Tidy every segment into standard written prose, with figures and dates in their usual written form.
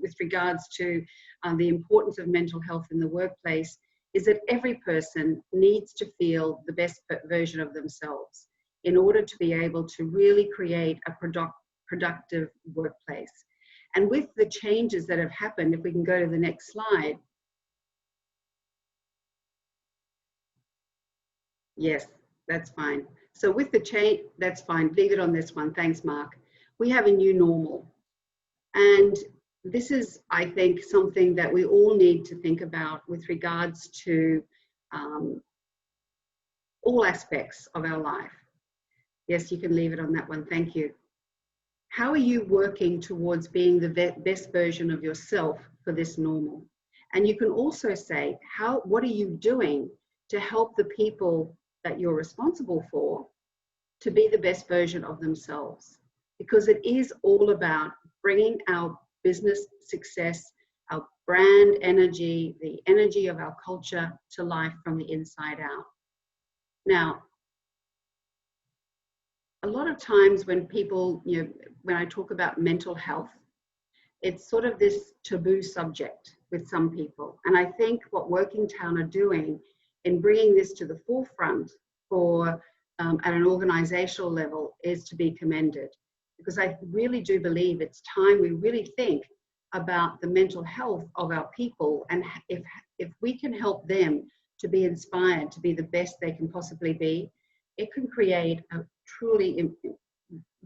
with regards to the importance of mental health in the workplace is that every person needs to feel the best version of themselves in order to be able to really create a productive workplace. And with the changes that have happened, if we can go to the next slide. Yes, that's fine. So with the change, that's fine. Leave it on this one. Thanks, Mark. We have a new normal. And this is, I think, something that we all need to think about with regards to all aspects of our life. Yes, you can leave it on that one. Thank you. How are you working towards being the best version of yourself for this normal? And you can also say, what are you doing to help the people that you're responsible for to be the best version of themselves? Because it is all about bringing our business success, our brand energy, the energy of our culture to life from the inside out. Now, a lot of times when people, when I talk about mental health, it's sort of this taboo subject with some people. And I think what Working Town are doing in bringing this to the forefront for at an organizational level is to be commended. Because I really do believe it's time we really think about the mental health of our people, and if we can help them to be inspired to be the best they can possibly be, it can create a truly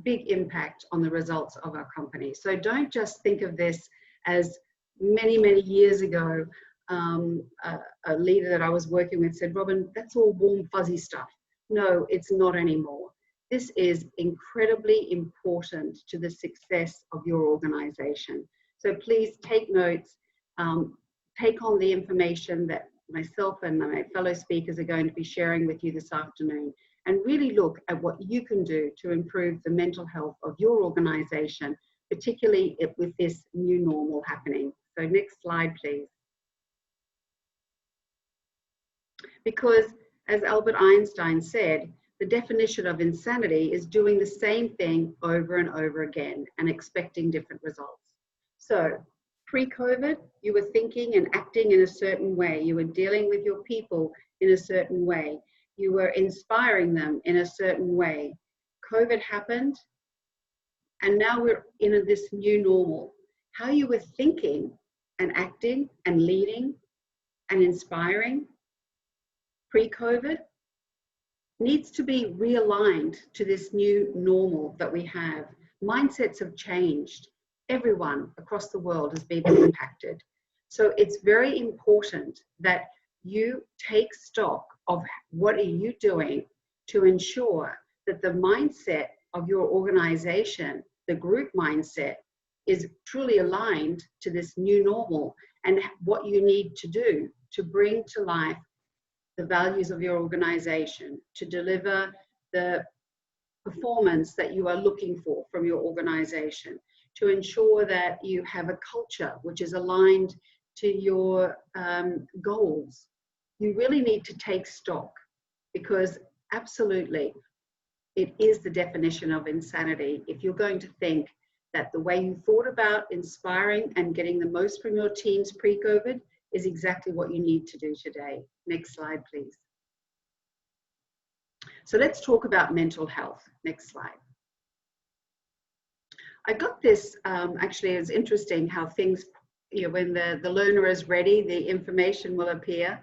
big impact on the results of our company. So don't just think of this as many years ago, a leader that I was working with said, Robyn, that's all warm, fuzzy stuff. No, it's not anymore. This is incredibly important to the success of your organization. So please take notes, take on the information that myself and my fellow speakers are going to be sharing with you this afternoon, and really look at what you can do to improve the mental health of your organization, particularly with this new normal happening. So next slide, please. Because as Albert Einstein said, the definition of insanity is doing the same thing over and over again and expecting different results. So pre-COVID, you were thinking and acting in a certain way. You were dealing with your people in a certain way. You were inspiring them in a certain way. COVID happened, and now we're in this new normal. How you were thinking and acting and leading and inspiring pre-COVID needs to be realigned to this new normal that we have. Mindsets have changed. Everyone across the world has been impacted. So it's very important that you take stock of what are you doing to ensure that the mindset of your organization, the group mindset, is truly aligned to this new normal, and what you need to do to bring to life the values of your organization, to deliver the performance that you are looking for from your organization, to ensure that you have a culture which is aligned to your goals. You really need to take stock, because absolutely it is the definition of insanity if you're going to think that the way you thought about inspiring and getting the most from your teams pre-COVID is exactly what you need to do today. Next slide, please. So let's talk about mental health. Next slide. I got this, actually it's interesting how things, when the learner is ready, the information will appear.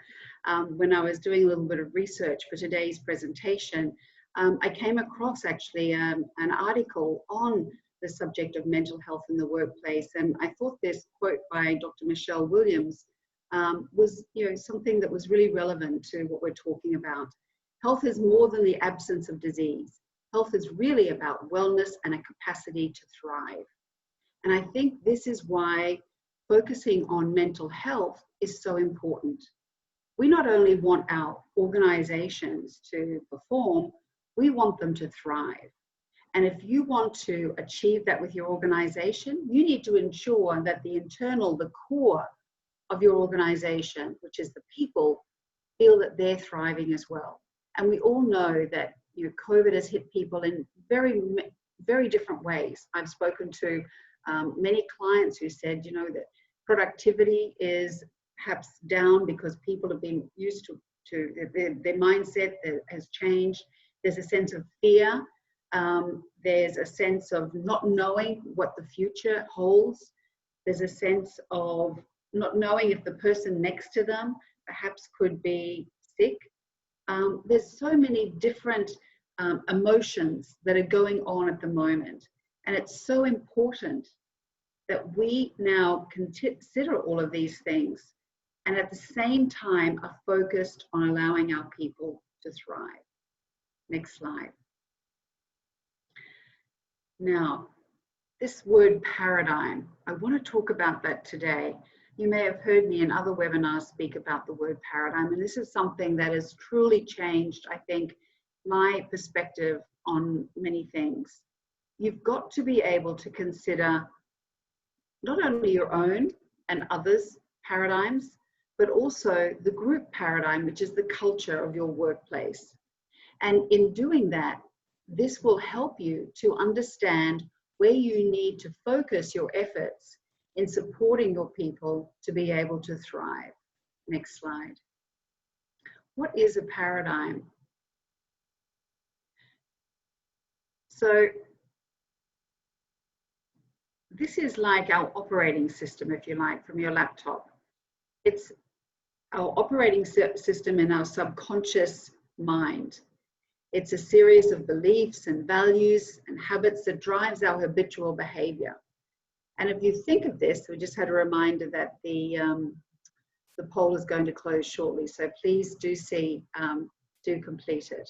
When I was doing a little bit of research for today's presentation, I came across actually an article on the subject of mental health in the workplace, and I thought this quote by Dr. Michelle Williams was something that was really relevant to what we're talking about. Health is more than the absence of disease. Health is really about wellness and a capacity to thrive. And I think this is why focusing on mental health is so important. We not only want our organizations to perform, we want them to thrive. And if you want to achieve that with your organization, you need to ensure that the internal, the core of your organization, which is the people, feel that they're thriving as well. And we all know that COVID has hit people in very, very different ways. I've spoken to many clients who said, you know, that productivity is perhaps down because people have been used to their mindset has changed. There's a sense of fear. There's a sense of not knowing what the future holds. There's a sense of not knowing if the person next to them perhaps could be sick. There's so many different emotions that are going on at the moment. And it's so important that we now consider all of these things and at the same time are focused on allowing our people to thrive. Next slide. Now, this word paradigm, I want to talk about that today. You may have heard me in other webinars speak about the word paradigm, and this is something that has truly changed, I think, my perspective on many things. You've got to be able to consider not only your own and others' paradigms, but also the group paradigm, which is the culture of your workplace. And in doing that, this will help you to understand where you need to focus your efforts in supporting your people to be able to thrive. Next slide. What is a paradigm? So this is like our operating system, if you like, from your laptop. It's our operating system in our subconscious mind. It's a series of beliefs and values and habits that drives our habitual behavior. And if you think of this, we just had a reminder that the poll is going to close shortly. So please do complete it.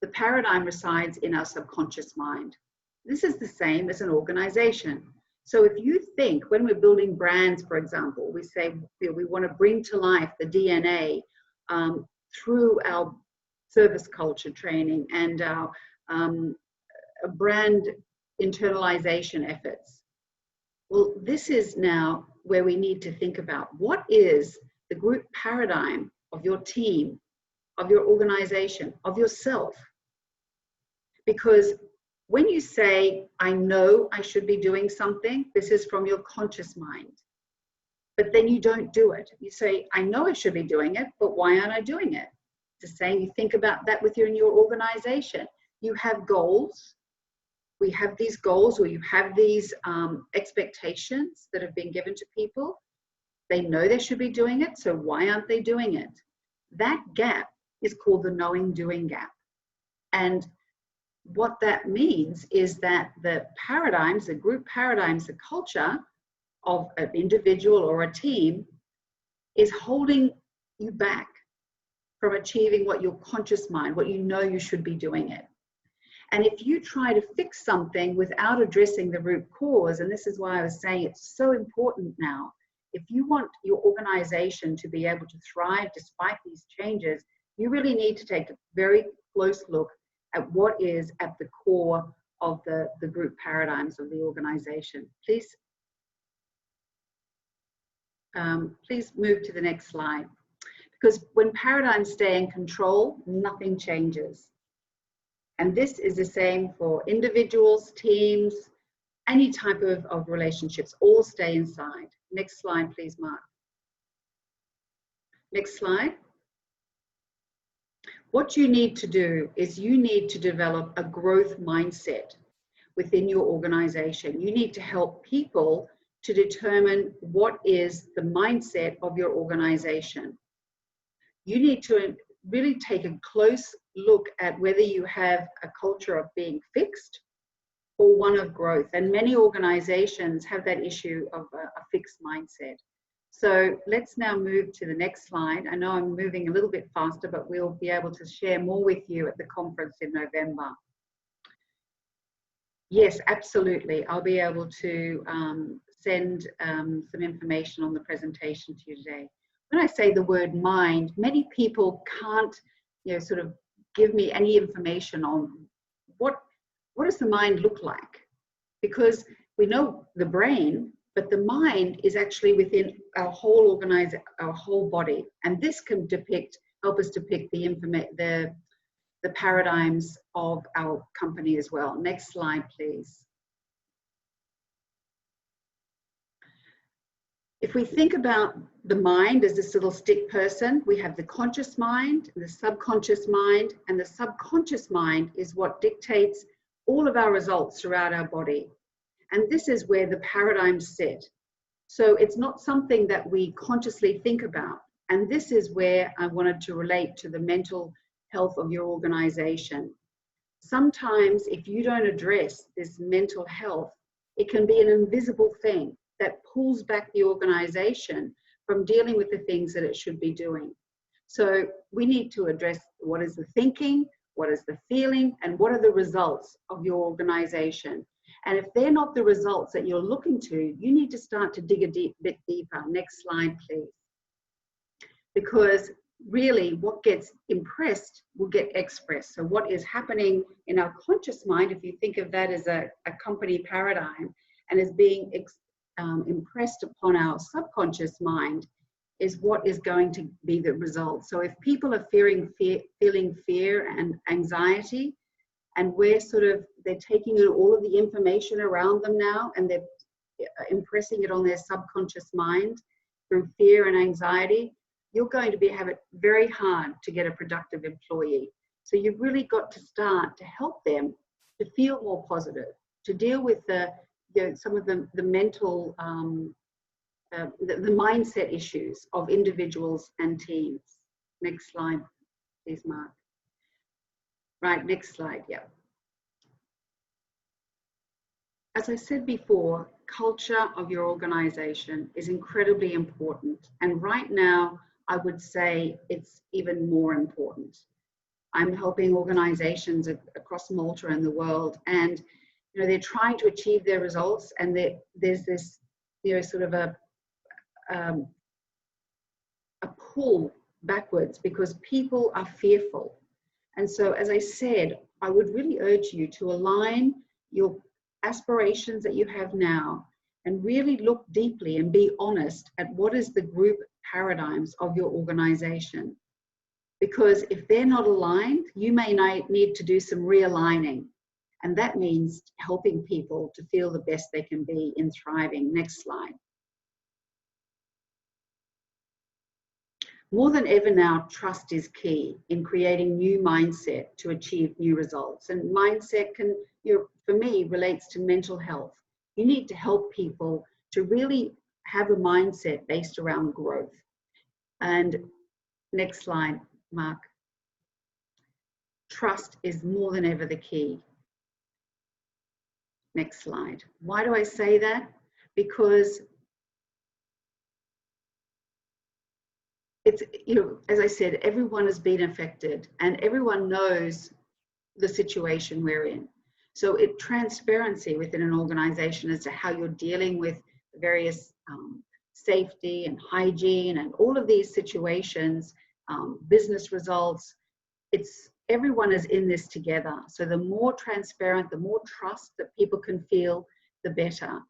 The paradigm resides in our subconscious mind. This is the same as an organization. So if you think, when we're building brands, for example, we say we want to bring to life the DNA through our service culture training and our brand internalization efforts. Well, this is now where we need to think about what is the group paradigm of your team, of your organization, of yourself. Because when you say, I know I should be doing something, this is from your conscious mind. But then you don't do it. You say, I know I should be doing it, but why aren't I doing it? It's the same, you think about that in your organization. You have goals. We have these goals, or you have these expectations that have been given to people. They know they should be doing it, so why aren't they doing it? That gap is called the knowing-doing gap. And what that means is that the paradigms, the group paradigms, the culture of an individual or a team is holding you back from achieving what your conscious mind, what you know you should be doing it. And if you try to fix something without addressing the root cause, and this is why I was saying it's so important now, if you want your organization to be able to thrive despite these changes, you really need to take a very close look at what is at the core of the group paradigms of the organization. Please move to the next slide. Because when paradigms stay in control, nothing changes. And this is the same for individuals, teams, any type of relationships, all stay inside. Next slide, please, Mark. Next slide. What you need to do is you need to develop a growth mindset within your organization. You need to help people to determine what is the mindset of your organization. You need to really take a close look at whether you have a culture of being fixed or one of growth. And many organizations have that issue of a fixed mindset. So let's now move to the next slide. I know I'm moving a little bit faster, but we'll be able to share more with you at the conference in November. Yes, absolutely. I'll be able to send some information on the presentation to you today. When I say the word mind, many people can't, sort of give me any information on what does the mind look like? Because we know the brain, but the mind is actually within our whole our whole body, and this can help us depict the paradigms of our company as well. Next slide, please. If we think about the mind as this little stick person, we have the conscious mind, the subconscious mind, and the subconscious mind is what dictates all of our results throughout our body. And this is where the paradigms sit. So it's not something that we consciously think about. And this is where I wanted to relate to the mental health of your organization. Sometimes if you don't address this mental health, it can be an invisible thing that pulls back the organization from dealing with the things that it should be doing. So we need to address what is the thinking, what is the feeling, and what are the results of your organization. And if they're not the results that you're looking to, you need to start to dig a bit deeper. Next slide, please. Because really what gets impressed will get expressed. So what is happening in our conscious mind, if you think of that as a company paradigm, and is being impressed upon our subconscious mind, is what is going to be the result. So if people are feeling fear and anxiety, and they're taking in all of the information around them now, and they're impressing it on their subconscious mind through fear and anxiety, you're going to have it very hard to get a productive employee. So you've really got to start to help them to feel more positive, to deal with some of the mental, the mindset issues of individuals and teams. Next slide, please, Mark. Right, next slide, yeah. As I said before, culture of your organization is incredibly important. And right now, I would say it's even more important. I'm helping organizations across Malta and the world, and they're trying to achieve their results, and there's this sort of a pull backwards because people are fearful. And so, as I said, I would really urge you to align your aspirations that you have now and really look deeply and be honest at what is the group paradigms of your organization. Because if they're not aligned, you may need to do some realigning. And that means helping people to feel the best they can be in thriving. Next slide. More than ever now, trust is key in creating new mindset to achieve new results. And mindset for me, relates to mental health. You need to help people to really have a mindset based around growth. And next slide, Mark. Trust is more than ever the key. Next slide. Why do I say that? Because it's, as I said, everyone has been affected and everyone knows the situation we're in. So transparency within an organization as to how you're dealing with various safety and hygiene and all of these situations, business results, everyone is in this together. So the more transparent, the more trust that people can feel, the better.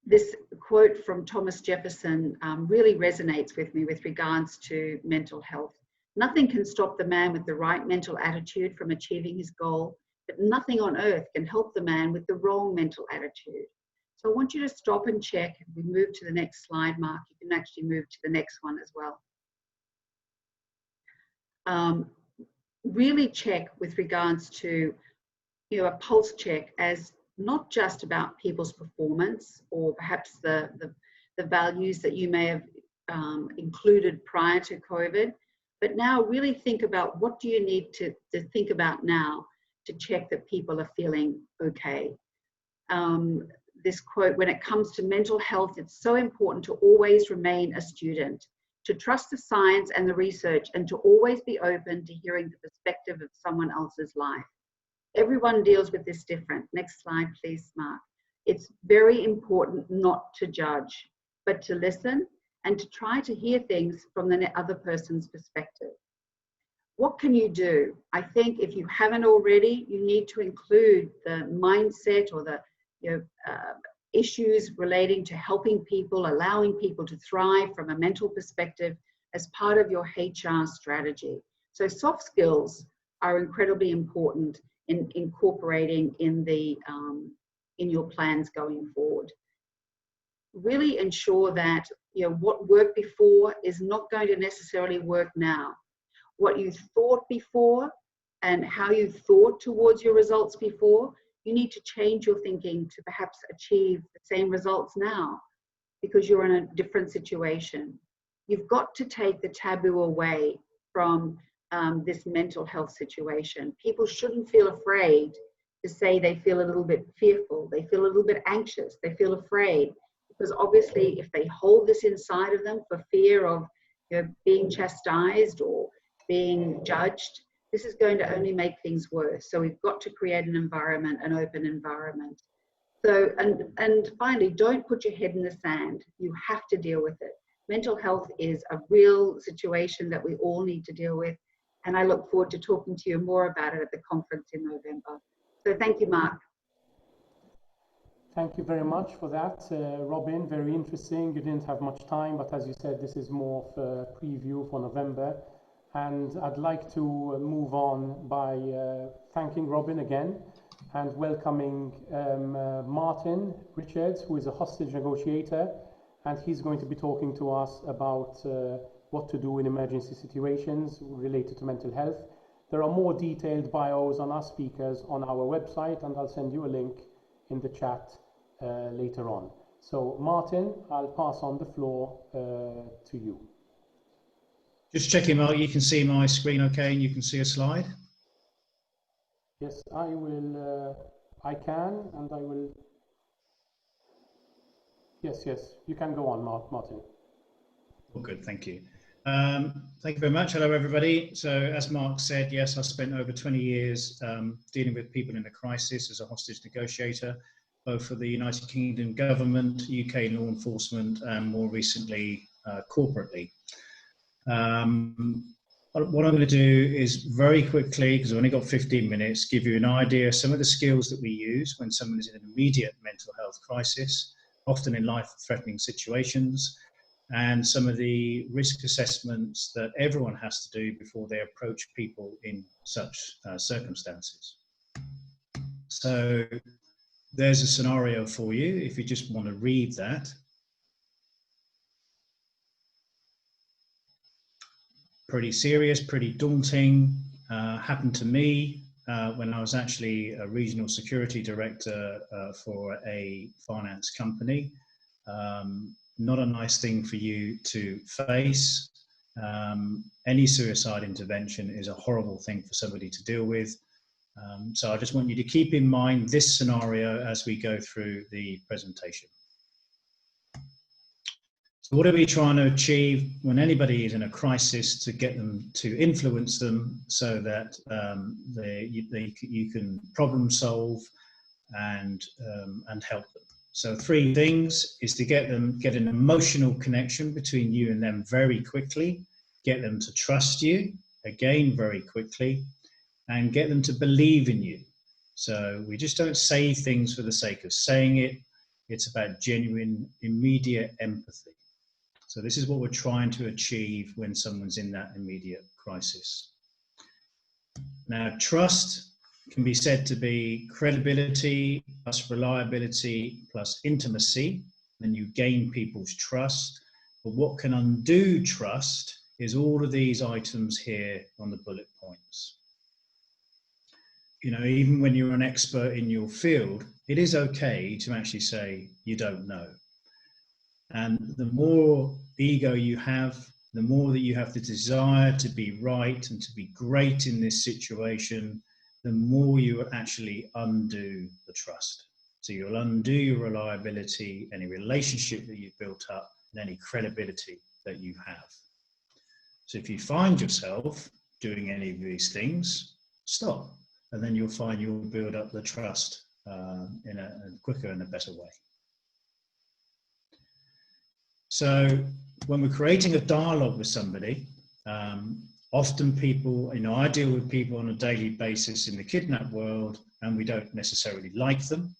This quote from Thomas Jefferson really resonates with me with regards to mental health. Nothing can stop the man with the right mental attitude from achieving his goal, but nothing on earth can help the man with the wrong mental attitude. So I want you to stop and check. If we move to the next slide, Mark, you can actually move to the next one as well. Really check with regards to a pulse check as not just about people's performance or perhaps the values that you may have included prior to COVID, but now really think about what do you need to think about now to check that people are feeling okay. This quote, when it comes to mental health, it's so important to always remain a student, to trust the science and the research, and to always be open to hearing the perspective of someone else's life. Everyone deals with this different. Next slide, please, Mark. It's very important not to judge, but to listen and to try to hear things from the other person's perspective. What can you do? I think if you haven't already, you need to include the mindset or the issues relating to helping people, allowing people to thrive from a mental perspective as part of your HR strategy. So soft skills are incredibly important in incorporating in your plans going forward. really ensure that, you know, what worked before is not going to necessarily work now. What you thought before and how you thought towards your results before, you need to change your thinking to perhaps achieve the same results now because you're in a different situation. You've got to take the taboo away from this mental health situation. People shouldn't feel afraid to say they feel a little bit fearful, they feel a little bit anxious, they feel afraid, because obviously if they hold this inside of them for fear of, you know, being chastised or being judged, this is going to only make things worse. So we've got to create an environment, an open environment. So, and finally, don't put your head in the sand. You have to deal with it. Mental health is a real situation that we all need to deal with. And I look forward to talking to you more about it at the conference in November. So thank you, Mark. Thank you very much for that, Robyn. Very interesting. You didn't have much time, but as you said, this is more of a preview for November. And I'd like to move on by thanking Robyn again and welcoming Martin Richards, who is a hostage negotiator, and he's going to be talking to us about what to do in emergency situations related to mental health. There are more detailed bios on our speakers on our website, and I'll send you a link in the chat later on. So Martin, I'll pass on the floor to you. Just checking, Mark, you can see my screen okay and you can see a slide? Yes, I will, I can, and I will. Yes, you can go on, Martin. Oh, good, thank you. Thank you very much. Hello, everybody. So as Mark said, yes, I spent over 20 years dealing with people in a crisis as a hostage negotiator, both for the United Kingdom government, UK law enforcement, and more recently, corporately. What I'm going to do is very quickly, because I've only got 15 minutes, give you an idea of some of the skills that we use when someone is in an immediate mental health crisis, often in life-threatening situations, and some of the risk assessments that everyone has to do before they approach people in such circumstances. So there's a scenario for you if you just want to read that. Pretty serious, pretty daunting. Happened to me when I was actually a regional security director for a finance company. Not a nice thing for you to face. Any suicide intervention is a horrible thing for somebody to deal with. So I just want you to keep in mind this scenario as we go through the presentation. So what are we trying to achieve when anybody is in a crisis to get them to influence them so that you can problem solve and help them? So 3 things is to get an emotional connection between you and them very quickly, get them to trust you, again, very quickly, and get them to believe in you. So we just don't say things for the sake of saying it. It's about genuine, immediate empathy. So this is what we're trying to achieve when someone's in that immediate crisis. Now, trust can be said to be credibility plus reliability plus intimacy, and you gain people's trust. But what can undo trust is all of these items here on the bullet points. You know, even when you're an expert in your field, it is okay to actually say you don't know. And the more ego you have, the more that you have the desire to be right and to be great in this situation, the more you actually undo the trust. So you'll undo your reliability, any relationship that you've built up, and any credibility that you have. So if you find yourself doing any of these things, stop. And then you'll find you'll build up the trust in a quicker and a better way. So when we're creating a dialogue with somebody, often people, you know, I deal with people on a daily basis in the kidnap world, and we don't necessarily like them.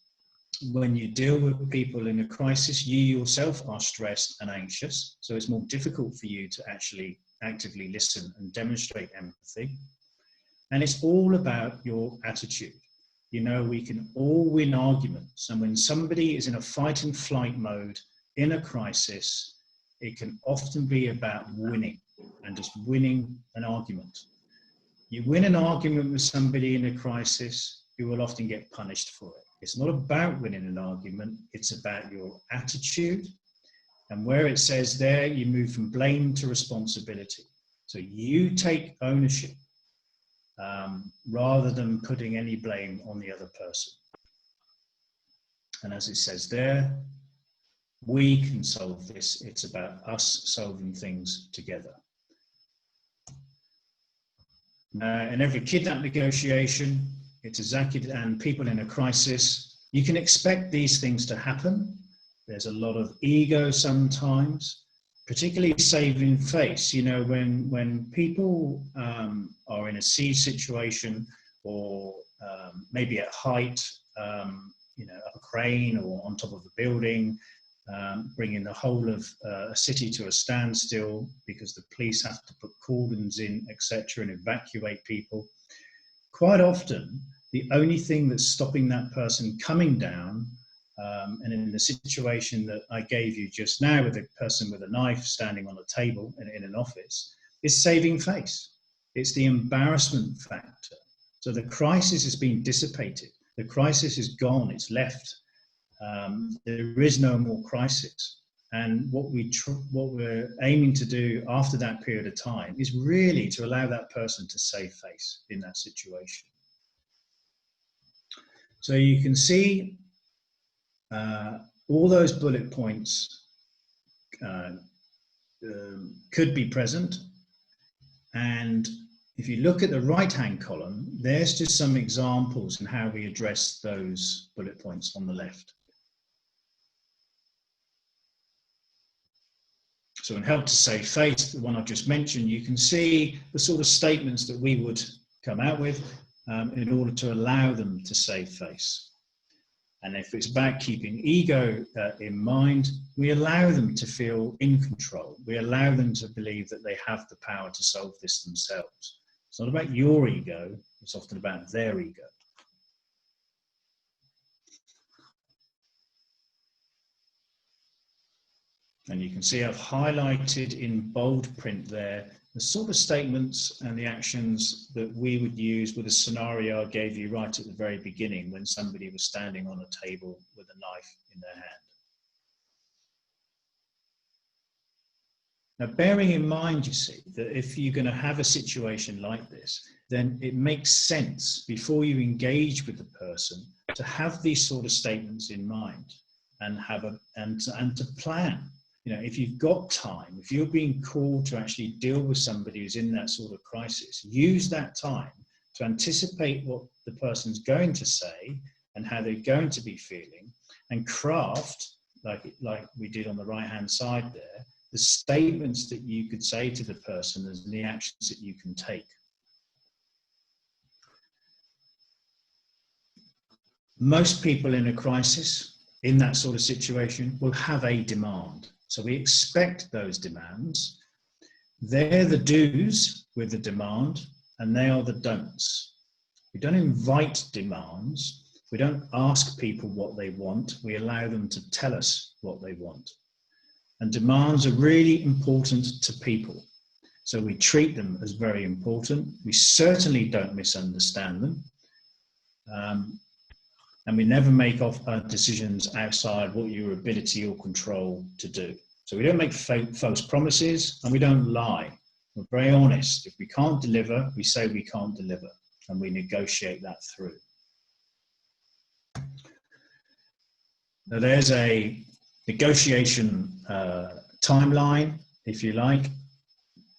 When you deal with people in a crisis, you yourself are stressed and anxious, so it's more difficult for you to actually actively listen and demonstrate empathy. And it's all about your attitude. You know, we can all win arguments, and when somebody is in a fight and flight mode, in a crisis, it can often be about winning and just winning an argument. You win an argument with somebody in a crisis, you will often get punished for it. It's not about winning an argument, it's about your attitude. And where it says there, you move from blame to responsibility. So you take ownership rather than putting any blame on the other person. And as it says there, we can solve this. It's about us solving things together. In every kidnap negotiation, it's exactly, and people in a crisis, you can expect these things to happen. There's a lot of ego sometimes, particularly saving face. You know, when people are in a siege situation or maybe at height, you know, up a crane or on top of a building, bringing the whole of a city to a standstill because the police have to put cordons in, etc., and evacuate people. Quite often, the only thing that's stopping that person coming down, and in the situation that I gave you just now with a person with a knife standing on a table in an office, is saving face. It's the embarrassment factor. So the crisis has been dissipated. The crisis is gone, it's left. There is no more crisis. And what we're aiming to do after that period of time is really to allow that person to save face in that situation. So you can see all those bullet points could be present. And if you look at the right-hand column, there's just some examples in how we address those bullet points on the left. So in help to save face, the one I've just mentioned, you can see the sort of statements that we would come out with in order to allow them to save face. And if it's about keeping ego in mind, we allow them to feel in control. We allow them to believe that they have the power to solve this themselves. It's not about your ego, it's often about their ego. And you can see I've highlighted in bold print there the sort of statements and the actions that we would use with a scenario I gave you right at the very beginning when somebody was standing on a table with a knife in their hand. Now, bearing in mind, you see, that if you're going to have a situation like this, then it makes sense before you engage with the person to have these sort of statements in mind and to plan. You know, if you've got time, if you're being called to actually deal with somebody who's in that sort of crisis, use that time to anticipate what the person's going to say and how they're going to be feeling, and craft, like we did on the right-hand side there, the statements that you could say to the person and the actions that you can take. Most people in a crisis, in that sort of situation, will have a demand. So we expect those demands. They're the do's with the demand, and they are the don'ts. We don't invite demands. We don't ask people what they want. We allow them to tell us what they want. And demands are really important to people. So we treat them as very important. We certainly don't misunderstand them. And we never make decisions outside what your ability or control to do. So we don't make false promises, and we don't lie. We're very honest. If we can't deliver, we say we can't deliver, and we negotiate that through. Now there's a negotiation timeline, if you like.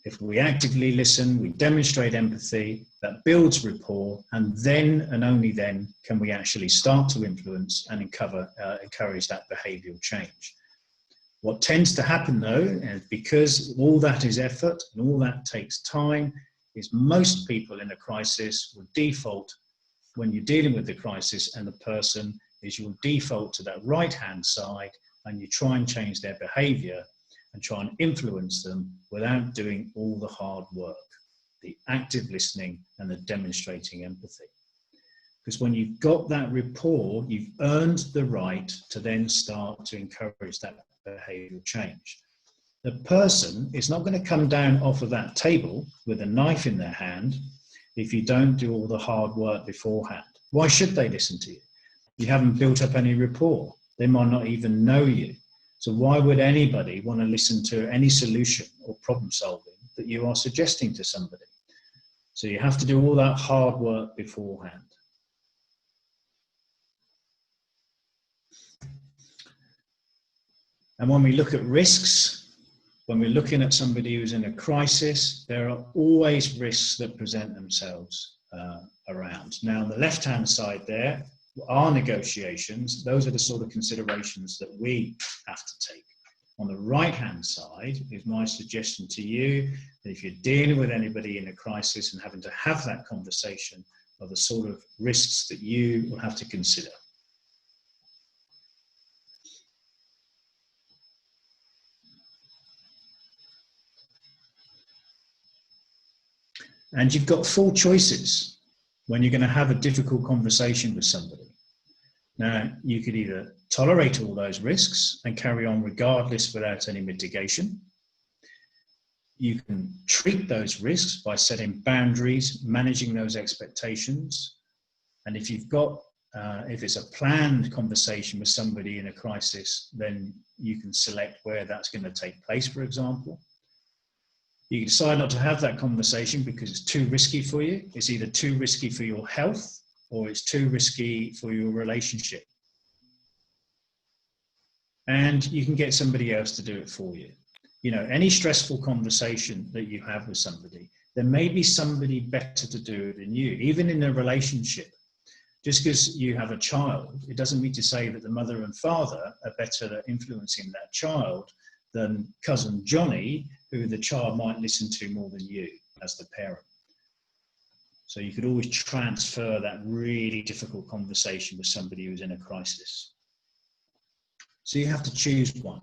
If we actively listen, we demonstrate empathy, that builds rapport, and then and only then can we actually start to influence and encourage that behavioural change. What tends to happen though, and because all that is effort and all that takes time, is most people in a crisis will default, when you're dealing with the crisis and the person, is you'll default to that right-hand side and you try and change their behaviour and try and influence them without doing all the hard work, the active listening and the demonstrating empathy. Because when you've got that rapport, you've earned the right to then start to encourage that behavioural change. The person is not going to come down off of that table with a knife in their hand if you don't do all the hard work beforehand. Why should they listen to you? You haven't built up any rapport. They might not even know you. So why would anybody want to listen to any solution or problem solving that you are suggesting to somebody? So you have to do all that hard work beforehand. And when we look at risks, when we're looking at somebody who's in a crisis, there are always risks that present themselves around. Now, on the left-hand side there, our negotiations, those are the sort of considerations that we have to take. On the right-hand side is my suggestion to you that if you're dealing with anybody in a crisis and having to have that conversation, are the sort of risks that you will have to consider. And you've got 4 choices when you're going to have a difficult conversation with somebody. Now, you could either tolerate all those risks and carry on regardless without any mitigation. You can treat those risks by setting boundaries, managing those expectations. And if you've got, if it's a planned conversation with somebody in a crisis, then you can select where that's going to take place, for example. You can decide not to have that conversation because it's too risky for you. It's either too risky for your health or it's too risky for your relationship. And you can get somebody else to do it for you. You know, any stressful conversation that you have with somebody, there may be somebody better to do it than you, even in a relationship. Just because you have a child, it doesn't mean to say that the mother and father are better at influencing that child than cousin Johnny, who the child might listen to more than you as the parent. So you could always transfer that really difficult conversation with somebody who's in a crisis. So you have to choose one.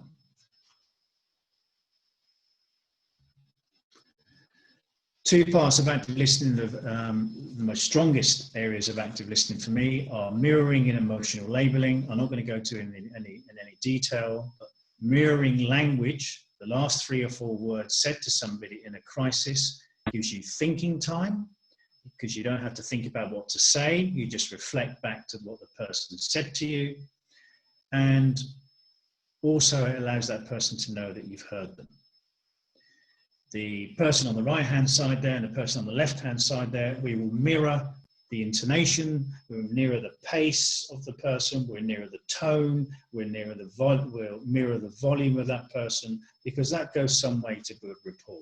Two parts of active listening, the most strongest areas of active listening for me are mirroring and emotional labeling. I'm not going to go to in any detail, but mirroring language, the last 3 or 4 words said to somebody in a crisis, gives you thinking time, because you don't have to think about what to say. You just reflect back to what the person said to you. And also it allows that person to know that you've heard them. The person on the right-hand side there and the person on the left-hand side there, we will mirror the intonation, we'll mirror the pace of the person, we'll mirror the tone, we'll mirror the volume of that person, because that goes some way to build rapport.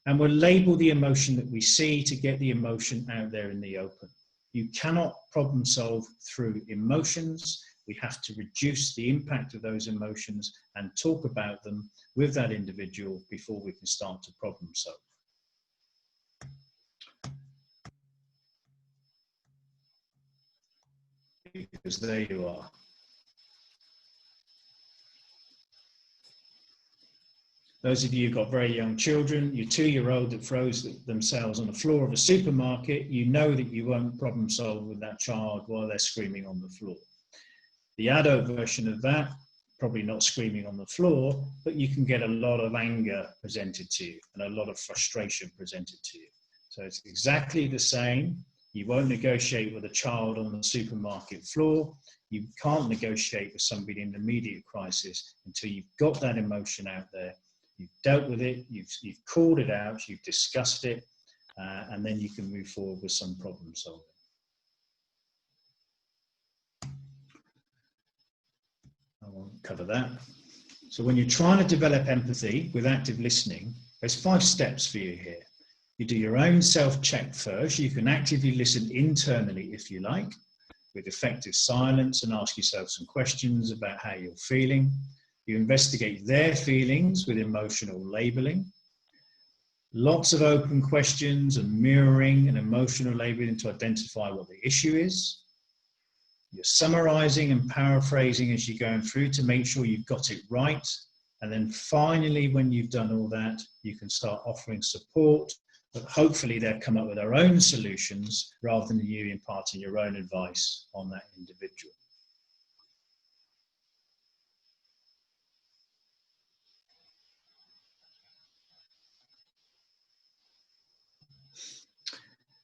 And we'll label the emotion that we see to get the emotion out there in the open. You cannot problem solve through emotions. We have to reduce the impact of those emotions and talk about them with that individual before we can start to problem solve. Because there you are. Those of you who've got very young children, your 2-year-old that throws themselves on the floor of a supermarket, you know that you won't problem solve with that child while they're screaming on the floor. The adult version of that, probably not screaming on the floor, but you can get a lot of anger presented to you and a lot of frustration presented to you. So it's exactly the same. You won't negotiate with a child on the supermarket floor. You can't negotiate with somebody in an immediate crisis until you've got that emotion out there. You've dealt with it, you've called it out, you've discussed it, and then you can move forward with some problem solving. I won't cover that. So when you're trying to develop empathy with active listening, there's 5 steps for you here. You do your own self-check first. You can actively listen internally if you like, with effective silence, and ask yourself some questions about how you're feeling. You investigate their feelings with emotional labeling. Lots of open questions and mirroring and emotional labeling to identify what the issue is. You're summarizing and paraphrasing as you're going through to make sure you've got it right. And then finally, when you've done all that, you can start offering support, but hopefully they'll come up with their own solutions rather than you imparting your own advice on that individual.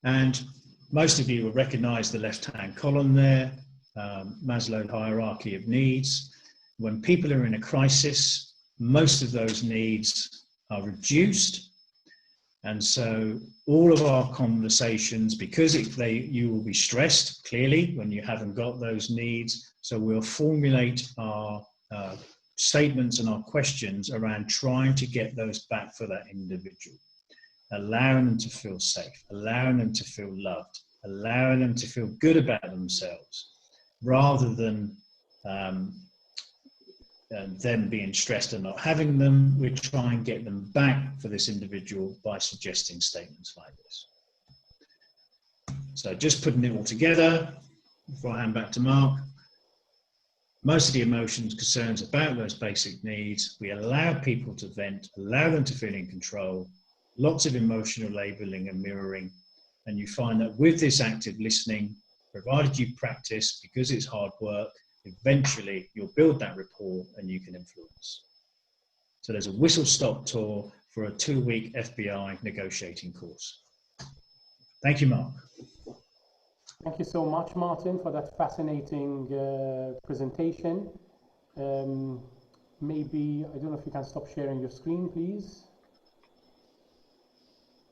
And most of you will recognize the left-hand column there, Maslow hierarchy of needs. When people are in a crisis, most of those needs are reduced. And so all of our conversations, because you will be stressed, clearly, when you haven't got those needs. So we'll formulate our statements and our questions around trying to get those back for that individual, allowing them to feel safe, allowing them to feel loved, allowing them to feel good about themselves, rather than them being stressed and not having them. We try and get them back for this individual by suggesting statements like this. So just putting it all together, before I hand back to Mark, most of the emotions, concerns about those basic needs, we allow people to vent, allow them to feel in control, lots of emotional labeling and mirroring, and you find that with this active listening, provided you practice, because it's hard work, eventually you'll build that rapport and you can influence. So there's a whistle-stop tour for a 2-week FBI negotiating course. Thank you, Mark. Thank you so much, Martin, for that fascinating presentation. Maybe, I don't know if you can stop sharing your screen, please.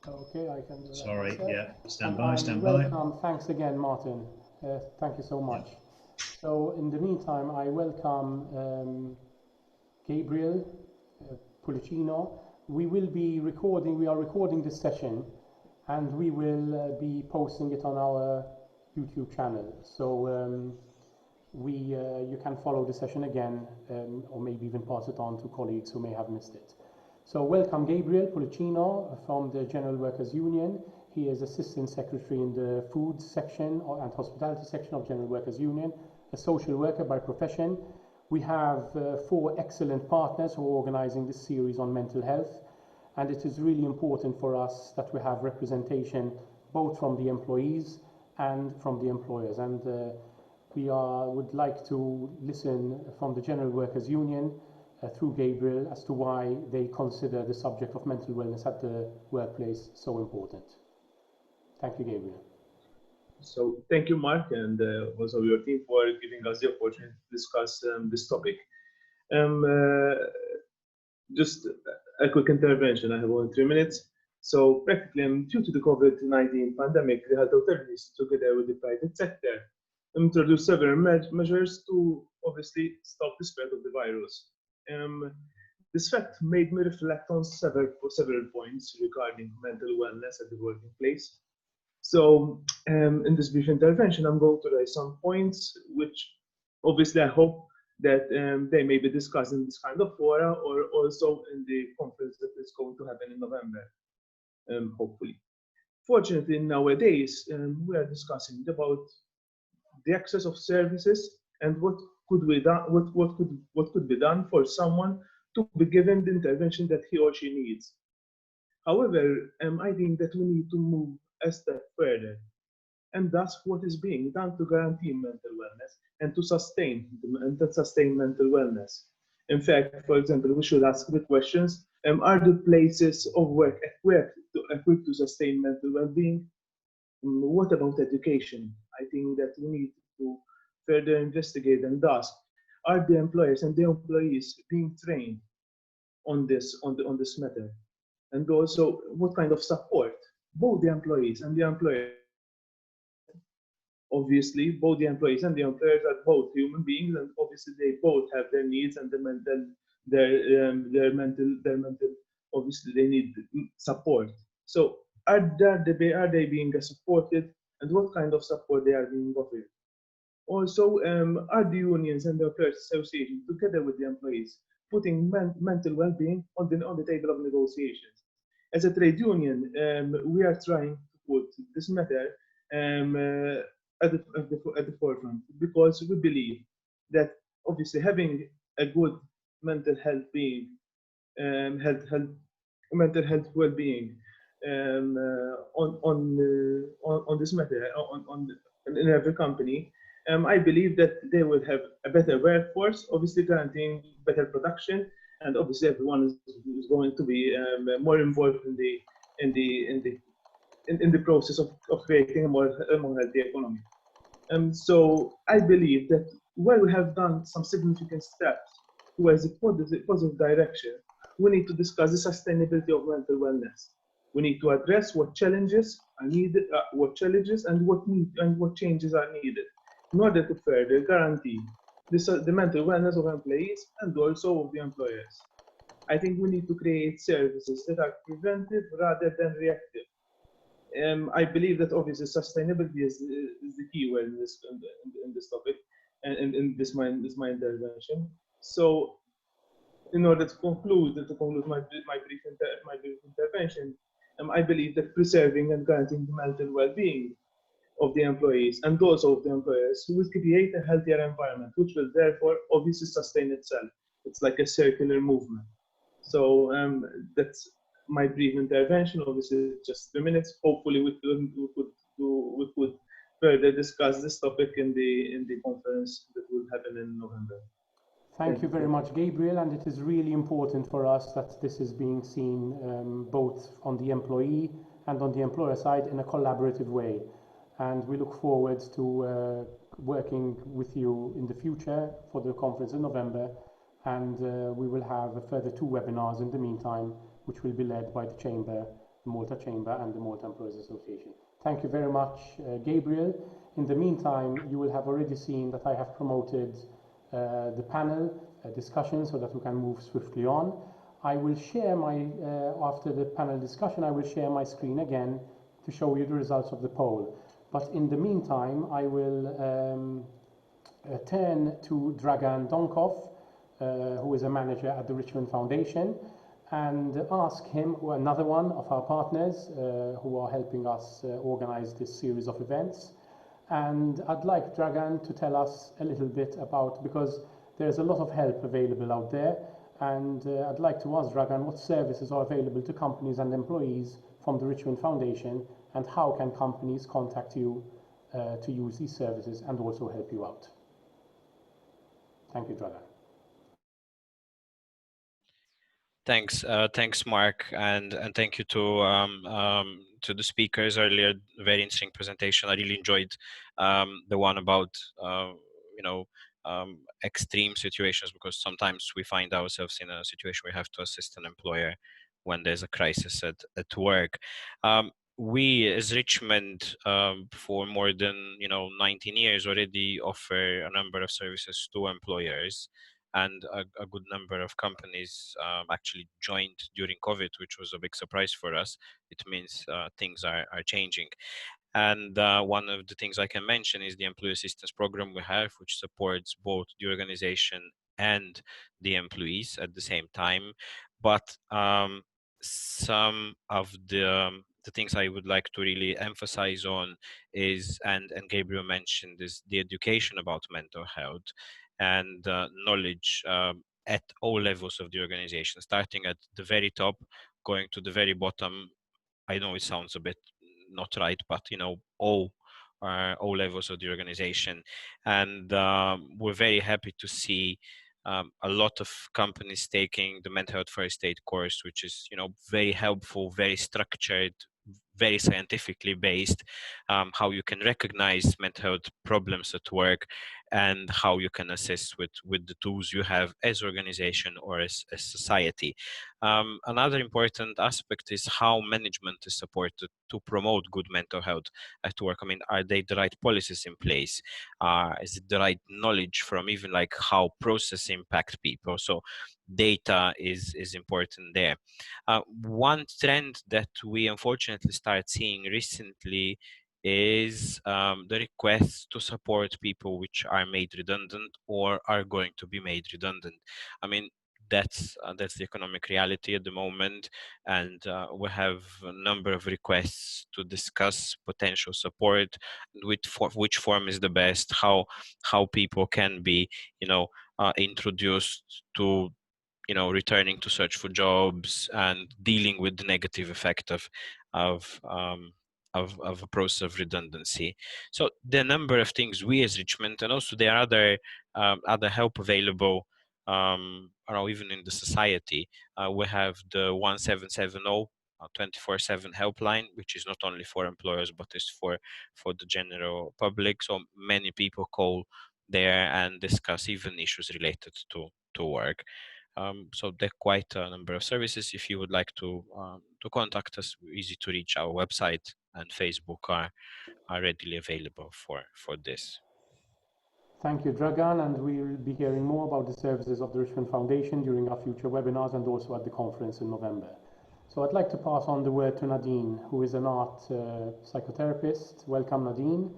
Okay, I can do that. Sorry, yeah, stand by. Welcome. Thanks again, Martin. Thank you so much. Yeah. So in the meantime, I welcome Gabriel Pulicino. We are recording this session, and we will be posting it on our YouTube channel. So you can follow the session again, or maybe even pass it on to colleagues who may have missed it. So welcome Gabriel Pulicino from the General Workers Union. He is Assistant Secretary in the Food section and Hospitality section of General Workers Union, a social worker by profession. We have 4 excellent partners who are organizing this series on mental health, and it is really important for us that we have representation both from the employees and from the employers. And we would like to listen from the General Workers Union through Gabriel as to why they consider the subject of mental wellness at the workplace so important. Thank you, Gabriel. So thank you, Mark, and also your team for giving us the opportunity to discuss this topic. Just a quick intervention. I have only 3 minutes. So practically, due to the COVID-19 pandemic, the health authorities, together with the private sector, introduced several measures to obviously stop the spread of the virus. This fact made me reflect on several points regarding mental wellness at the working place. So in this brief intervention, I'm going to raise some points which obviously I hope that they may be discussed in this kind of fora or also in the conference that is going to happen in November, hopefully. Fortunately, nowadays, we are discussing about the access of services and what could be done for someone to be given the intervention that he or she needs. However, I think that we need to move a step further, and that's what is being done to guarantee mental wellness and to sustain mental wellness. In fact, for example, we should ask the questions: are the places of work equipped to sustain mental well-being? What about education? I think that we need to further investigate and ask: are the employers and the employees being trained on this matter? And also, what kind of support both the employees and the employers? Obviously, both the employees and the employers are both human beings, and obviously they both have their needs and their mental. Obviously, they need support. So, are they being supported, and what kind of support they are being offered? Also, are the unions and the employers association, together with the employees, putting mental well-being on the table of negotiations? As a trade union, we are trying to put this matter at the forefront, because we believe that obviously having a good mental health being, mental health well-being on this matter in every company, I believe that they will have a better workforce, obviously guaranteeing better production, and obviously everyone is going to be more involved in the in the process of creating a more healthy economy. So I believe that while we have done some significant steps towards a positive direction, we need to discuss the sustainability of mental wellness. We need to address what challenges are needed, what changes are needed in order to further guarantee the mental wellness of employees and also of the employers. I think we need to create services that are preventive rather than reactive. I believe that obviously sustainability is the key word in this topic and in my intervention. So, in order to conclude my brief intervention, I believe that preserving and guaranteeing the mental well-being of the employees and also of the employers will create a healthier environment, which will therefore obviously sustain itself. It's like a circular movement. So that's my brief intervention. Obviously, just 3 minutes. Hopefully, we could further discuss this topic in the conference that will happen in November. Thank you very much, Gabriel, and it is really important for us that this is being seen both on the employee and on the employer side in a collaborative way. And we look forward to working with you in the future for the conference in November, and we will have a further 2 webinars in the meantime, which will be led by the Chamber, the Malta Chamber and the Malta Employers Association. Thank you very much, Gabriel. In the meantime, you will have already seen that I have promoted the panel discussion so that we can move swiftly on. I will share my, after the panel discussion, I will share my screen again to show you the results of the poll. But in the meantime, I will turn to Dragan Donkov, who is a manager at the Richmond Foundation, and ask him, another one of our partners who are helping us organize this series of events. And I'd like Dragan to tell us a little bit about, because there's a lot of help available out there, and I'd like to ask Dragan what services are available to companies and employees from the Richmond Foundation, and how can companies contact you to use these services and also help you out. Thank you, Dragan. Thanks, Mark, and thank you to the speakers earlier. Very interesting presentation. I really enjoyed the one about extreme situations, because sometimes we find ourselves in a situation where we have to assist an employer when there's a crisis at work. We as Richmond for more than 19 years already offer a number of services to employers, and a good number of companies actually joined during COVID, which was a big surprise for us. It means things are changing. And one of the things I can mention is the employee assistance program we have, which supports both the organization and the employees at the same time. But some of the things I would like to really emphasize on is, and Gabriel mentioned, is the education about mental health and knowledge at all levels of the organization, starting at the very top, going to the very bottom. I know it sounds a bit not right, but all levels of the organization. And we're very happy to see a lot of companies taking the mental health first aid course, which is very helpful, very structured, very scientifically based, how you can recognize mental health problems at work and how you can assist with the tools you have as organization or as society. Another important aspect is how management is supported to promote good mental health at work. I mean, are they the right policies in place? Is it the right knowledge from even like how process impact people? So data is important there. One trend that we unfortunately start seeing recently is the request to support people which are made redundant or are going to be made redundant. I mean, that's the economic reality at the moment, and we have a number of requests to discuss potential support, which form is the best, how people can be introduced to returning to search for jobs and dealing with the negative effect of a process of redundancy. So there are a number of things we as Richmond, and also there are other help available even in the society. We have the 1770 a 24/7 helpline, which is not only for employers but is for the general public. So many people call there and discuss even issues related to work. So there are quite a number of services. If you would like to contact us, easy to reach. Our website and Facebook are readily available for this. Thank you, Dragan, and we will be hearing more about the services of the Richmond Foundation during our future webinars and also at the conference in November. So I'd like to pass on the word to Nadine, who is an art psychotherapist. Welcome, Nadine.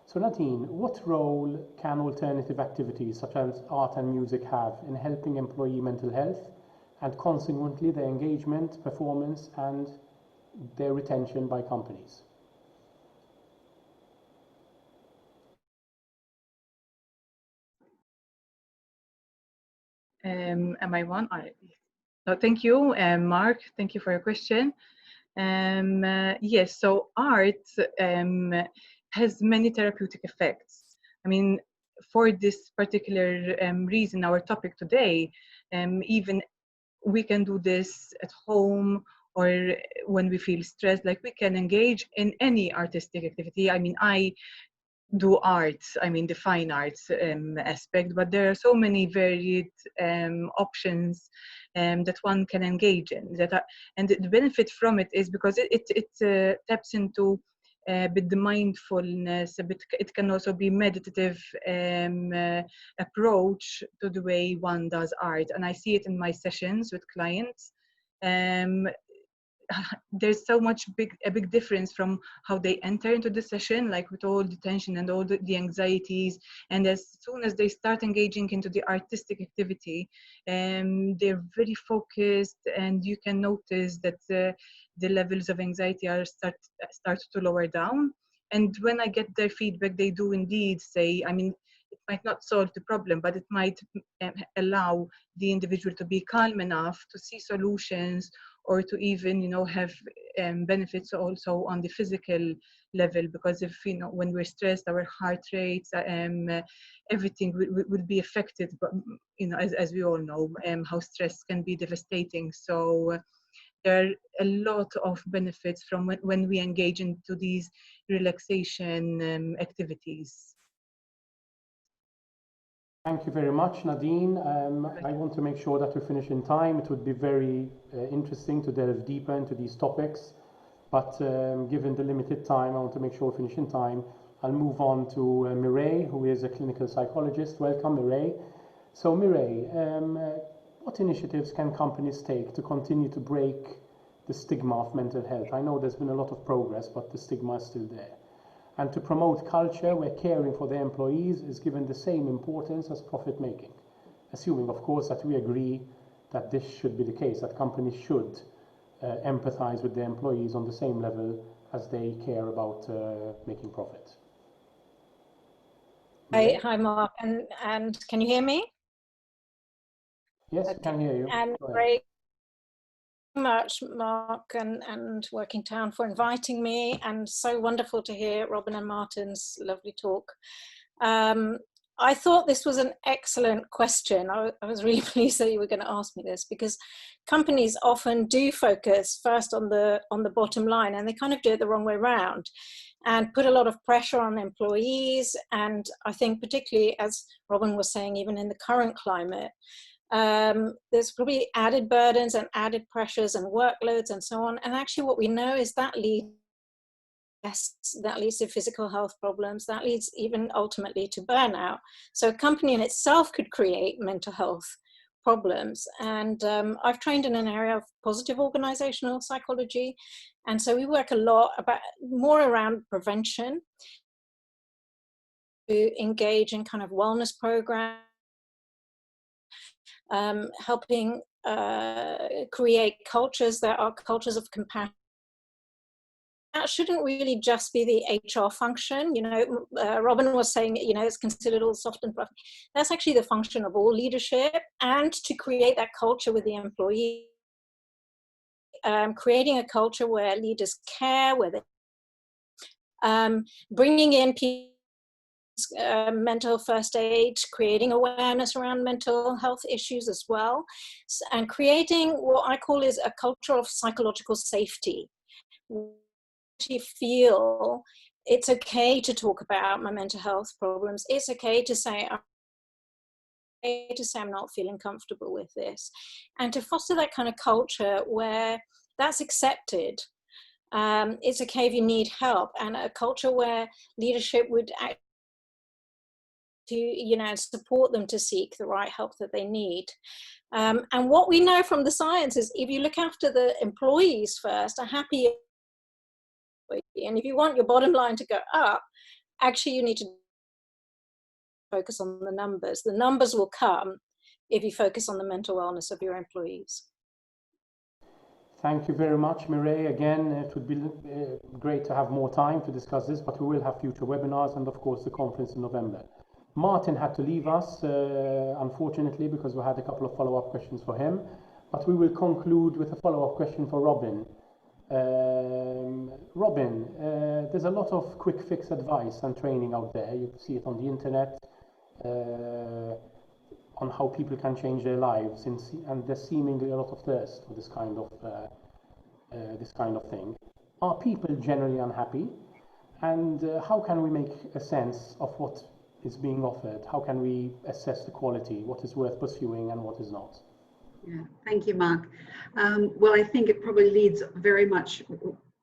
So Nadine, what role can alternative activities such as art and music have in helping employee mental health and consequently their engagement, performance and their retention by companies? Am I on? So thank you, Mark. Thank you for your question. Yes, so art has many therapeutic effects. I mean, for this particular reason, our topic today, even we can do this at home or when we feel stressed, like we can engage in any artistic activity. I mean, I do arts, I mean the fine arts aspect, but there are so many varied options that one can engage in. And the benefit from it is because it taps into a bit the mindfulness, a bit. It can also be meditative approach to the way one does art, and I see it in my sessions with clients. There's so much a big difference from how they enter into the session, like with all the tension and all the anxieties, and as soon as they start engaging into the artistic activity, they're very focused, and you can notice that the levels of anxiety are start to lower down. And when I get their feedback, they do indeed say, I mean, it might not solve the problem, but it might allow the individual to be calm enough to see solutions, or to even, you know, have benefits also on the physical level. Because if, you know, when we're stressed, our heart rates, everything will be affected. But, you know, as we all know, how stress can be devastating. So there are a lot of benefits from when we engage into these relaxation activities. Thank you very much, Nadine. I want to make sure that we finish in time. It would be very interesting to delve deeper into these topics, but given the limited time, I want to make sure we finish in time. I'll move on to Mireille, who is a clinical psychologist. Welcome, Mireille. So Mireille, what initiatives can companies take to continue to break the stigma of mental health? I know there's been a lot of progress, but the stigma is still there. And to promote culture where caring for their employees is given the same importance as profit making, assuming, of course, that we agree that this should be the case, that companies should empathize with their employees on the same level as they care about making profit. Hi, Mark, and can you hear me? Yes, I can hear you. And great much, Mark and Working Town, for inviting me, and so wonderful to hear Robyn and Martin's lovely talk. I thought this was an excellent question. I was really pleased that you were going to ask me this, because companies often do focus first on the bottom line, and they kind of do it the wrong way around and put a lot of pressure on employees. And I think particularly, as Robyn was saying, even in the current climate, there's probably added burdens and added pressures and workloads and so on. And actually what we know is that leads to physical health problems, that leads even ultimately to burnout. So a company in itself could create mental health problems. And I've trained in an area of positive organizational psychology. And so we work a lot more around prevention, to engage in kind of wellness programs, helping create cultures that are cultures of compassion. That shouldn't really just be the HR function. You know, Robyn was saying, you know, it's considered all soft and fluffy. That's actually the function of all leadership, and to create that culture with the employee, creating a culture where leaders care, where they bringing in people mental first aid, creating awareness around mental health issues as well, and creating what I call is a culture of psychological safety. You feel it's okay to talk about my mental health problems. It's okay to say I'm not feeling comfortable with this, and to foster that kind of culture where that's accepted. It's okay if you need help, and a culture where leadership would act to support them to seek the right help that they need. And what we know from the science is if you look after the employees first, a happy, and if you want your bottom line to go up, actually you need to focus on the numbers. The numbers will come if you focus on the mental wellness of your employees. Thank you very much, Mireille. Again, it would be great to have more time to discuss this, but we will have future webinars and, of course, the conference in November. Martin had to leave us, unfortunately, because we had a couple of follow-up questions for him, but we will conclude with a follow-up question for Robyn. Robyn, there's a lot of quick fix advice and training out there. You see it on the internet, on how people can change their lives, and there's seemingly a lot of thirst for this kind of thing. Are people generally unhappy? And how can we make a sense of what is being offered? How can we assess the quality, what is worth pursuing and what is not? Yeah, thank you, Mark. Well, I think it probably leads very much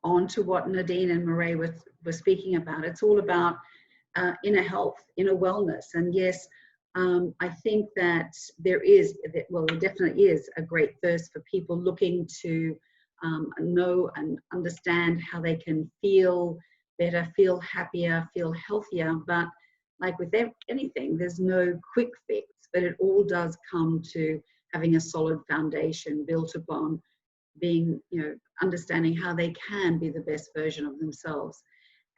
on to what Nadine and Mireille were speaking about. It's all about inner health, inner wellness. And yes, I think that there definitely is a great thirst for people looking to know and understand how they can feel better, feel happier, feel healthier. But like with anything, there's no quick fix, but it all does come to having a solid foundation built upon being, understanding how they can be the best version of themselves.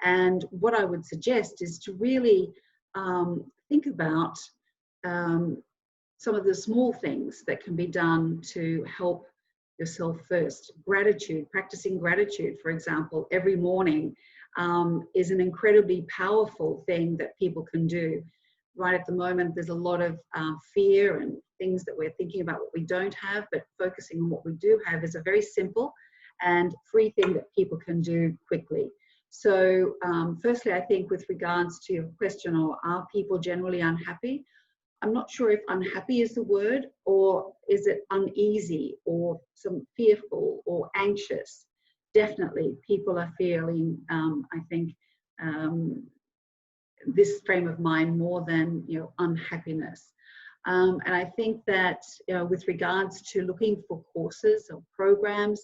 And what I would suggest is to really think about some of the small things that can be done to help yourself first. Gratitude, practicing gratitude, for example, every morning is an incredibly powerful thing that people can do. Right at the moment, there's a lot of fear and things that we're thinking about what we don't have, but focusing on what we do have is a very simple and free thing that people can do quickly. So firstly, I think with regards to your question, or are people generally unhappy? I'm not sure if unhappy is the word, or is it uneasy or some fearful or anxious? Definitely people are feeling, I think, this frame of mind more than unhappiness. And I think that with regards to looking for courses or programs,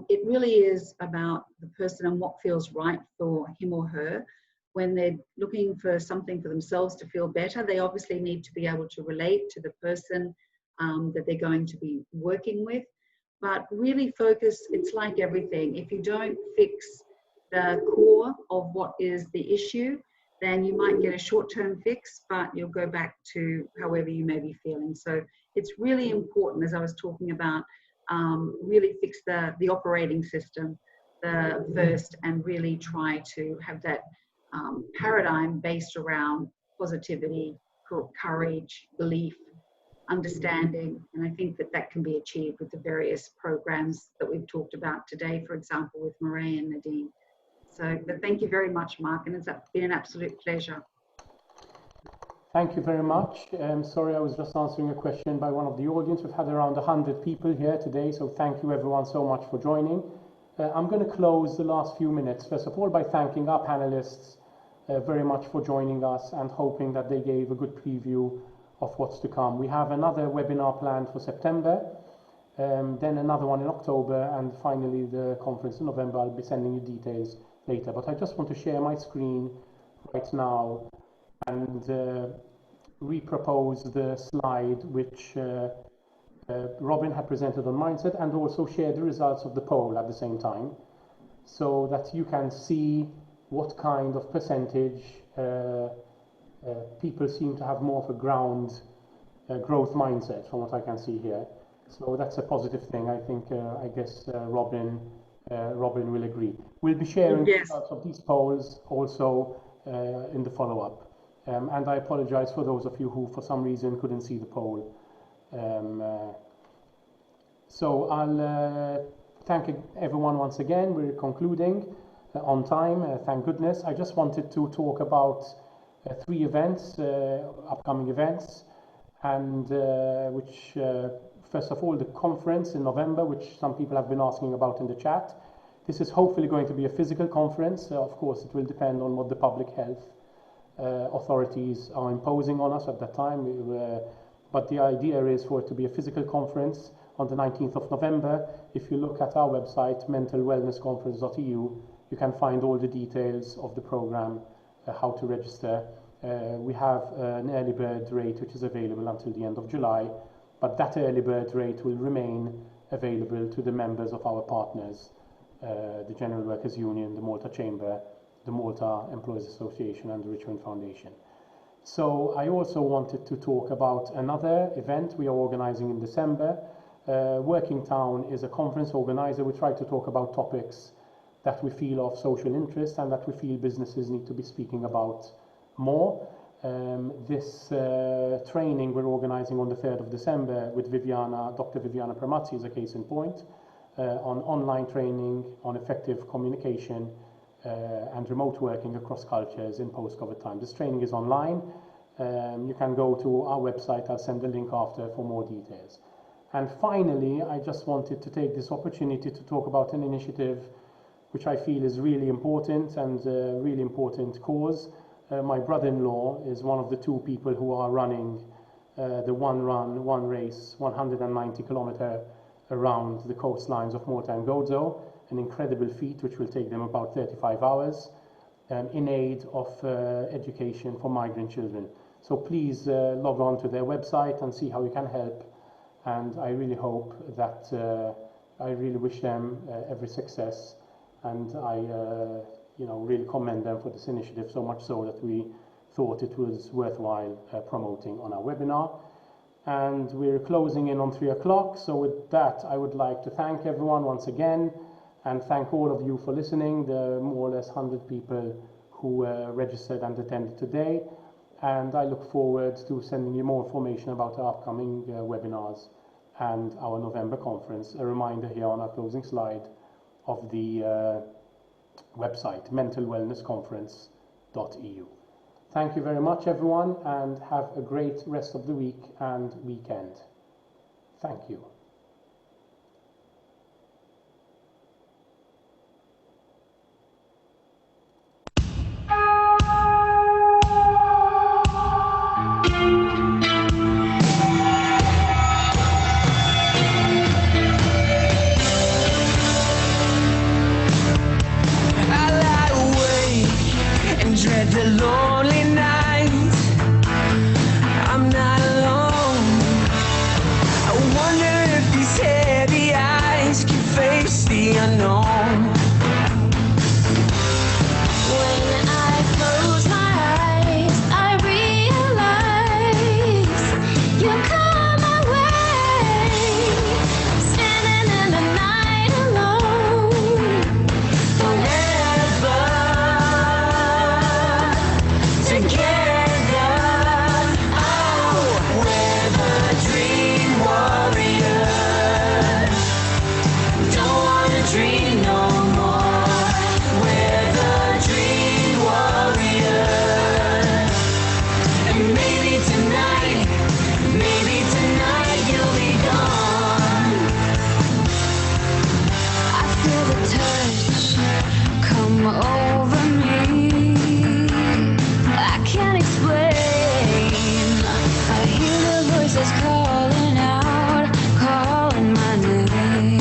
it really is about the person and what feels right for him or her. When they're looking for something for themselves to feel better, they obviously need to be able to relate to the person that they're going to be working with. But really focus, it's like everything. If you don't fix the core of what is the issue, then you might get a short-term fix, but you'll go back to however you may be feeling. So it's really important, as I was talking about, really fix the operating system first, and really try to have that paradigm based around positivity, courage, belief, understanding. And I think that can be achieved with the various programs that we've talked about today, for example, with Mireille and Nadine. So, but thank you very much, Mark, and it's been an absolute pleasure. Thank you very much. Sorry, I was just answering a question by one of the audience. We've had around 100 people here today, so thank you everyone so much for joining. I'm going to close the last few minutes, first of all, by thanking our panelists very much for joining us and hoping that they gave a good preview of what's to come. We have another webinar planned for September, then another one in October, and finally the conference in November. I'll be sending you details later, but I just want to share my screen right now and repropose the slide which Robyn had presented on Mindset, and also share the results of the poll at the same time, so that you can see what kind of percentage people seem to have more of a ground growth mindset from what I can see here. So that's a positive thing. I think, I guess Robyn will agree. We'll be sharing the results of these polls also in the follow-up. And I apologize for those of you who for some reason couldn't see the poll. So I'll thank everyone once again. We're concluding on time, thank goodness. I just wanted to talk about 3 events, upcoming events, and which, first of all, the conference in November, which some people have been asking about in the chat. This is hopefully going to be a physical conference. Of course, it will depend on what the public health authorities are imposing on us at that time. But the idea is for it to be a physical conference on the 19th of November. If you look at our website, mentalwellnessconference.eu, you can find all the details of the program, how to register. We have an early bird rate which is available until the end of July, but that early bird rate will remain available to the members of our partners, the General Workers Union, the Malta Chamber, the Malta Employees Association and the Richmond Foundation. So I also wanted to talk about another event we are organizing in December. Working Town is a conference organizer. We try to talk about topics that we feel of social interest and that we feel businesses need to be speaking about more. This training we're organizing on the 3rd of December with Dr. Viviana Pramazzi is a case in point, on online training on effective communication and remote working across cultures in post-COVID time. This training is online. You can go to our website. I'll send a link after for more details. And finally, I just wanted to take this opportunity to talk about an initiative which I feel is really important and a really important cause. My brother-in-law is one of the 2 people who are running the one run, one race, 190 kilometer around the coastlines of Malta and Gozo, an incredible feat which will take them about 35 hours in aid of education for migrant children. So please log on to their website and see how you can help. And I really hope that, I really wish them every success. And I really commend them for this initiative, so much so that we thought it was worthwhile promoting on our webinar. And we're closing in on 3 o'clock. So with that, I would like to thank everyone once again and thank all of you for listening, the more or less 100 people who registered and attended today. And I look forward to sending you more information about our upcoming webinars and our November conference. A reminder here on our closing slide of the website, mentalwellnessconference.eu. Thank you very much, everyone, and have a great rest of the week and weekend. Thank you. The lonely night, I'm not alone. I wonder if these heavy eyes can face the unknown. When I close my eyes, I realize you come my way, standing in the night alone, forever. Together, oh, we're the dream warriors. Don't wanna dream no more. We're the dream warriors. And maybe tonight you'll be gone. I feel the touch come over me. I can't explain. I hear the voices calling out, calling my name.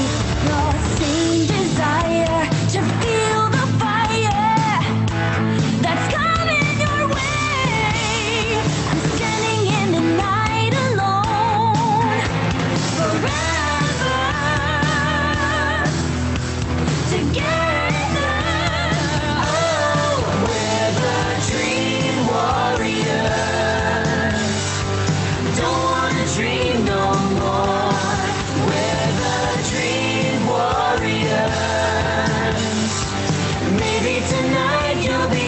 It's the same desire to feel the fire that's coming your way. I'm standing in the night alone, forever. Together. Dream no more. We're the dream warriors. Maybe tonight you'll be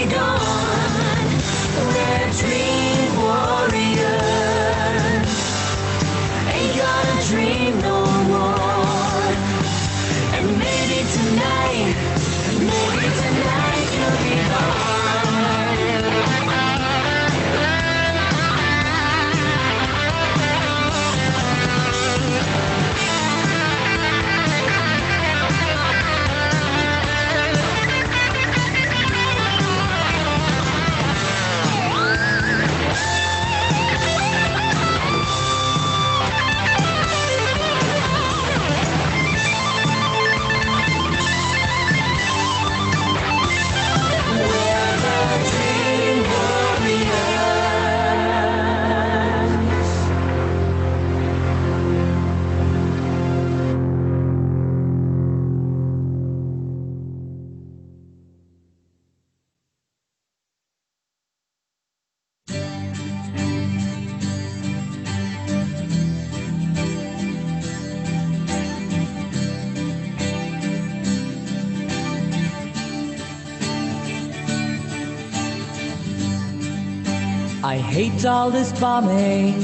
I hate all this bombing.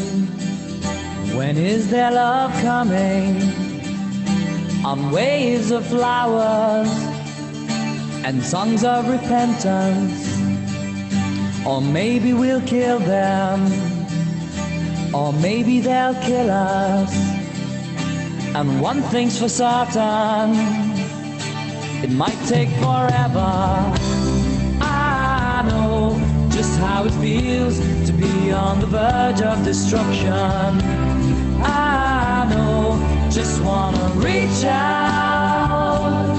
When is their love coming? On waves of flowers and songs of repentance. Or maybe we'll kill them, or maybe they'll kill us. And one thing's for certain, it might take forever. I know just how it feels to be on the verge of destruction. I know, just wanna reach out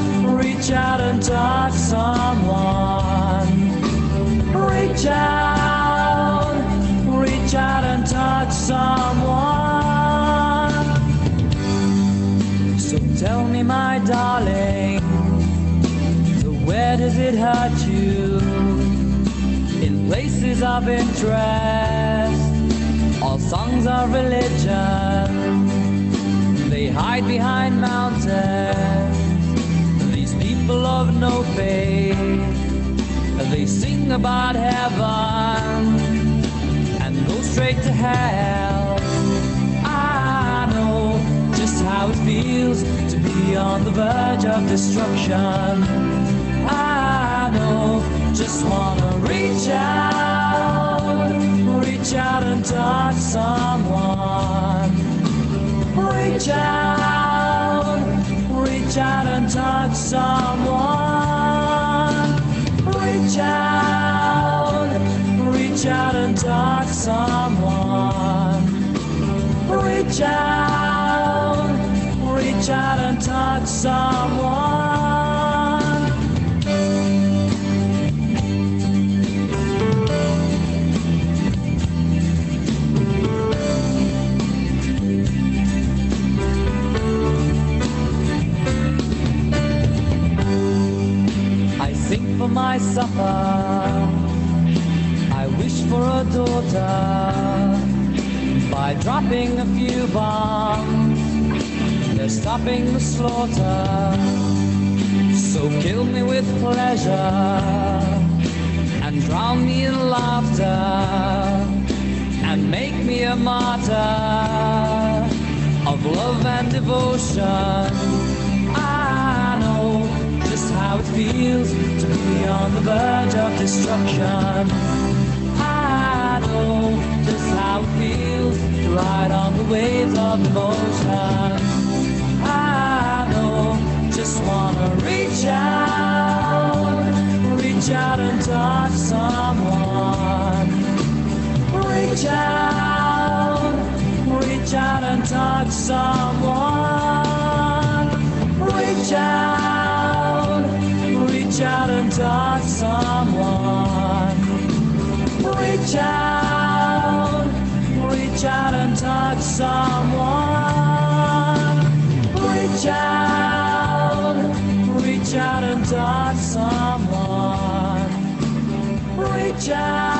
and touch someone. Reach out and touch someone. So tell me, my darling, so where does it hurt you? In places of interest, all songs of religion, they hide behind mountains. These people of no faith, they sing about heaven and go straight to hell. I know just how it feels to be on the verge of destruction. I know, just wanna reach out and touch someone. Reach out and touch someone. Reach out and touch someone. Reach out and touch someone. I sing for my supper, I wish for a daughter. By dropping a few bombs, they're stopping the slaughter. So kill me with pleasure and drown me in laughter and make me a martyr of love and devotion. I know just how it feels to be on the verge of destruction. I know just how it feels to ride on the waves of emotion. I know, just wanna reach out and touch someone. Reach out and touch someone. Reach out and touch someone. Reach out and touch someone. Reach out and touch someone. Reach out